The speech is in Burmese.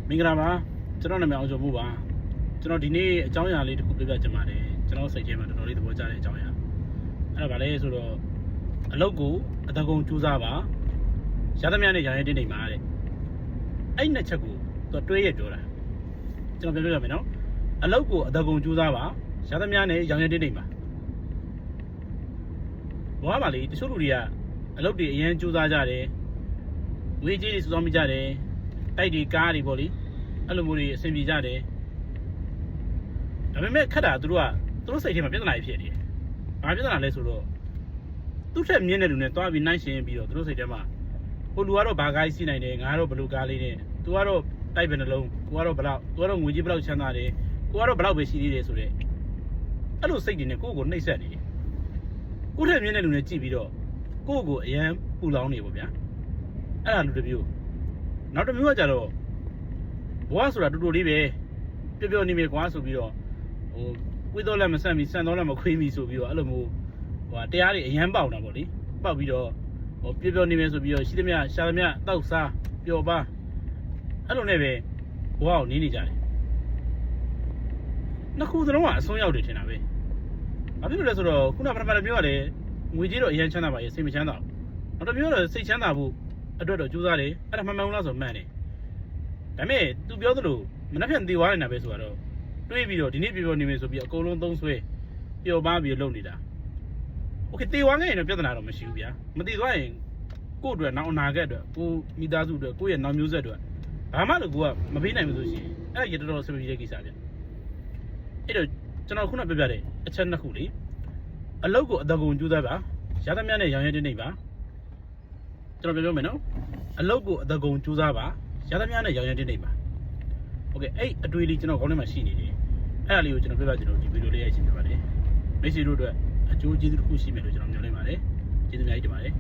မင်္ဂလာပါကျွန်တော်နာမည်အောင်ကျော်မှုပါကျွန်တော်ဒီနေ့အကြောင်းအရာလေးတစ်ခုပြပြချင်ပါတယ်ကျွန်တော်စိတ်ထဲမှာတော်တော်လေးသဘောကျတဲ့အကြောင်းအရာအဲ့ဒါဗာလဲဆိုတော့အလုပ်ကိုအတကုံကြိုးစားပါရသမျှနဲ့ရရင်တင်းနေမှာတဲ့အဲ့နှစ်ချက်ကိုသူတွဲရပြောတာကျွန်တော်ပြောပြမယ်နော်အလုပ်ကိုအတကုံကြိုးစားပါရသမျှနဲ့ရရင်တင်းနေမှာဘာမှမလေးတချို့လူတွေကအလုပ်တွေအရင်ကြိုးစားကြတယ်ဝေးကြီးတွေစုဆောင်းမိကြတယ်တိုက်တွေကားတွေပေါ့လေအဲ့လိုမျိုးတွေအဆင်ပြေကြတယ်ဒါပေမဲ့ခက်တာသူတို့စိတ်ထဲမှာပြဿနာဖြစ်နေတယ်ဘာပြဿနာလဲဆိုတော့သူ့ထက်မြင့်တဲ့လူနဲ့တွားပြီးနိုင်ရှင်ပြီးတော့သူတို့စိတ်ထဲမှာဟိုလူကတော့ဘာကားစီးနိုင်တယ်ငါကတော့ဘလူကားလေးနဲ့သူကတော့တိုက်ပဲနှလုံးကိုကတော့ဘလောက်သူကတော့ငွေကြီးဘလောက်ချမ်းသာတယ်ကိုကတော့ဘလောက်ပဲရှိသေးတယ်ဆိုတော့အဲ့လိုစိတ်တွေနဲ့ကိုယ့်ကိုနှိပ်စက်နေတယ်ကိုယ့်ထက်မြင့်တဲ့လူနဲ့ကြည့်ပြီးတော့ကိုယ့်ကိုအရန်ပူလောင်နေပေါ့ဗျာအဲ့ဒါလူတစ်မျိုးနောက်တစ်မျိုးကကြတော့ဘဝဆိုတာတူတူလေးပဲပျော်ပျော်နေမယ်ကွာဆိုပြီးတော့ကွေးတော့လည်းမဆန့်ပြီးဆန်တော့လည်းမခွေးမိဆိုပြီးတော့အဲ့လိုမျိုးတရားတွေအရန်ပေါက်တာပေါ့လေပေါက်ပြီးတော့ပျော်ပျော်နေမယ်ဆိုပြီးတော့ရှိသမျှရှာသမျှတောက်စားပျော်ပါအဲ့လိုနဲ့ပဲဘဝကိုနေနေကြတယ်နှစ်ခုစလုံးကအဆုံးရောက်တယ်ထင်တာပဲဘာဖြစ်လို့လဲဆိုတော့ခုနပထမတစ်မျိုးကလည်းငွေကြေးတော့အရန်ချမ်းသာပါရဲ့စိတ်မချမ်းသာဘူးနောက်တစ်မျိုးတော့စိတ်ချမ်းသာဖို့အတွက်တော့ကြိုးစားတယ်အဲ့ဒါမှန်မှန်လားဆိုမှန်တယ်ဒါပေမဲ့သူပြောသလိုမနှက်ဖြန်သေးသွားနေတာပဲဆိုတော့တွေးပြီးတော့ဒီနေ့ပြောနေမယ်ဆိုပြီးအကုန်လုံးသုံးဆွဲပျော်ပါပြီးလုပ်နေတာโอเคသေးသွားခဲ့ရင်တော့ပြဿနာတော့မရှိဘူးဗျာမသေးသွားရင်ကိုယ့်အတွက်နောက်အနာဂတ်အတွက်ကိုမိသားစုအတွက်ကိုယ့်ရဲ့နောက်မျိုးဆက်အတွက်ဘာမှလည်းကိုကမပေးနိုင်ဘူးဆိုရှင်အဲ့ဒါရတော်တော်ဆင်ပြေတဲ့ကိစ္စဗျအဲ့တော့ကျွန်တော်ခုနပြောပြတဲ့အချက်နှစ်ခုလေအလုပ်ကိုအတကုံကြိုးစားပါရသမျှနဲ့ရောင်ရဲတင်းနေပါကျွန်တော်ပြောမယ်နော်အလုပ်ကိုအတကုံကြိုးစားပါရသမျှနဲ့ရောင်ရဲတင်းနေပါโอเคအဲ့အတွေ့အလေးကျွန်တော်ခေါင်းထဲမှာရှိနေတယ်အဲ့ဒါလေးကိုကျွန်တော်ပြပြကျွန်တော်ဒီဗီဒီယိုလေးရိုက်ရှင်းပြပါတယ်မိတ်ဆွေတို့အတွက်အကျိုးကျေးဇူးတစ်ခုရှိမယ်လို့ကျွန်တော်မျှော်လင့်ပါတယ်ကျေးဇူးအများကြီးတင်ပါတယ်